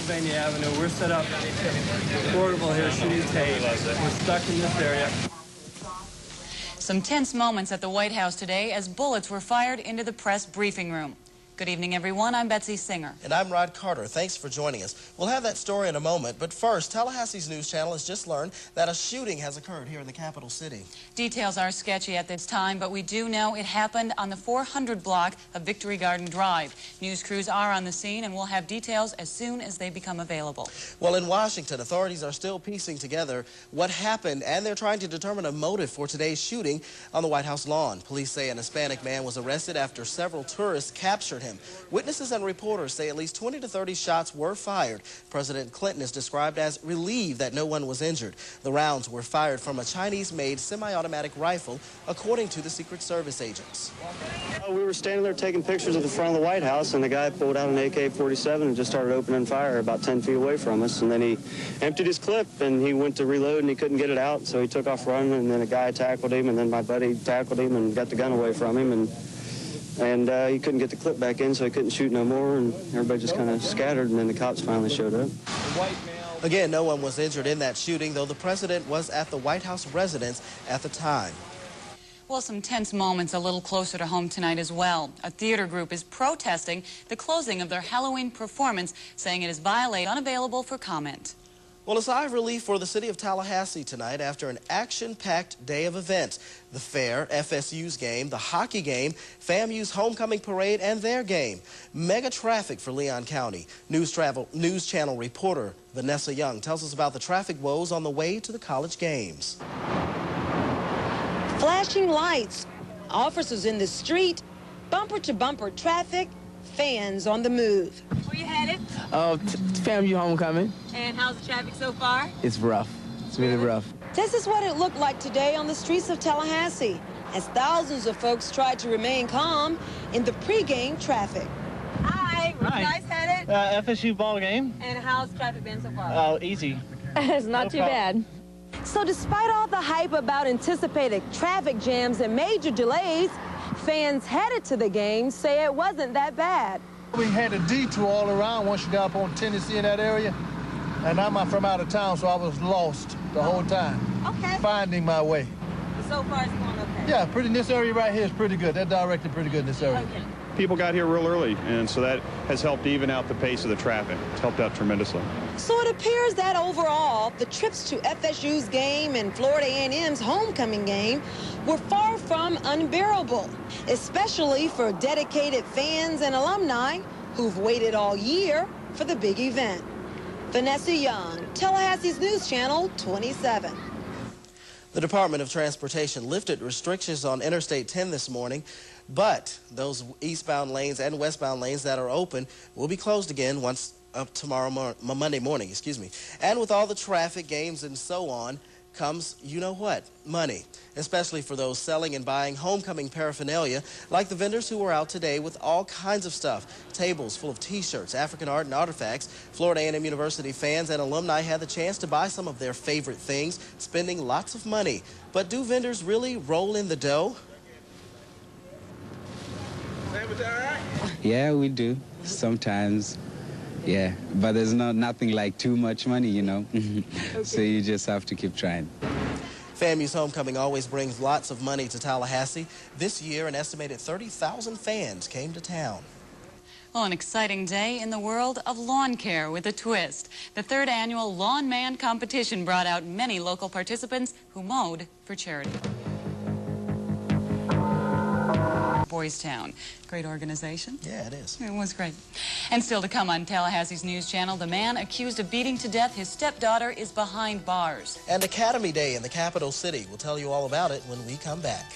Pennsylvania Avenue. We're set up portable here, shooting tape. We're stuck in this area. Some tense moments at the White House today as bullets were fired into the press briefing room. Good evening, everyone. I'm Betsy Singer. And I'm Rod Carter. Thanks for joining us. We'll have that story in a moment, but first, Tallahassee's News Channel has just learned that a shooting has occurred here in the capital city. Details are sketchy at this time, but we do know it happened on the 400 block of Victory Garden Drive. News crews are on the scene, and we'll have details as soon as they become available. Well, in Washington, authorities are still piecing together what happened, and they're trying to determine a motive for today's shooting on the White House lawn. Police say an Hispanic man was arrested after several tourists captured him. Witnesses and reporters say at least 20 to 30 shots were fired. President Clinton is described as relieved that no one was injured. The rounds were fired from a Chinese-made semi-automatic rifle, according to the Secret Service agents. We were standing there taking pictures of the front of the White House, and the guy pulled out an AK-47 and just started opening fire about 10 feet away from us. And then he emptied his clip, and he went to reload, and he couldn't get it out, so he took off running, and then a guy tackled him, and then my buddy tackled him and got the gun away from him. And he couldn't get the clip back in, so he couldn't shoot no more, and everybody just kind of scattered, and then the cops finally showed up. Again, no one was injured in that shooting, though the president was at the White House residence at the time. Well, some tense moments a little closer to home tonight as well. A theater group is protesting the closing of their Halloween performance, saying it is unavailable for comment. Well, a sigh of relief for the city of Tallahassee tonight after an action-packed day of events. The fair, FSU's game, the hockey game, FAMU's homecoming parade, and their game. Mega traffic for Leon County. News Channel reporter Vanessa Young tells us about the traffic woes on the way to the college games. Flashing lights, officers in the street, bumper-to-bumper traffic, fans on the move. Where you headed? FAMU homecoming. And how's the traffic so far? It's rough. It's really rough. This is what it looked like today on the streets of Tallahassee as thousands of folks tried to remain calm in the pregame traffic. Hi, where you guys headed? FSU ball game. And how's traffic been so far? Oh, easy. It's not too bad. So despite all the hype about anticipated traffic jams and major delays, fans headed to the game say it wasn't that bad. We had a detour all around once you got up on Tennessee in that area, and I'm from out of town, so I was lost the whole time. Okay. Finding my way. So far it's going okay? Yeah, this area right here is pretty good. That directed pretty good in this area. Okay. People got here real early, and so that has helped even out the pace of the traffic. It's helped out tremendously. So it appears that overall, the trips to FSU's game and Florida A&M's homecoming game were far from unbearable, especially for dedicated fans and alumni who've waited all year for the big event. Vanessa Young, Tallahassee's News Channel 27. The Department of Transportation lifted restrictions on Interstate 10 this morning, but those eastbound lanes and westbound lanes that are open will be closed again once Monday morning, And with all the traffic, games, and so on, comes, you know what, money, especially for those selling and buying homecoming paraphernalia, like the vendors who were out today with all kinds of stuff, tables full of T-shirts, African art and artifacts. Florida A&M University fans and alumni had the chance to buy some of their favorite things, spending lots of money. But do vendors really roll in the dough? Yeah, we do, sometimes. Yeah, but there's nothing like too much money, you know. Okay. So you just have to keep trying. FAMU's homecoming always brings lots of money to Tallahassee. This year, an estimated 30,000 fans came to town. Well, an exciting day in the world of lawn care with a twist. The third annual Lawn Man competition brought out many local participants who mowed for charity. Boys Town. Great organization. Yeah, it is. It was great. And still to come on Tallahassee's News Channel, the man accused of beating to death his stepdaughter is behind bars. And Academy Day in the capital city. We'll tell you all about it when we come back.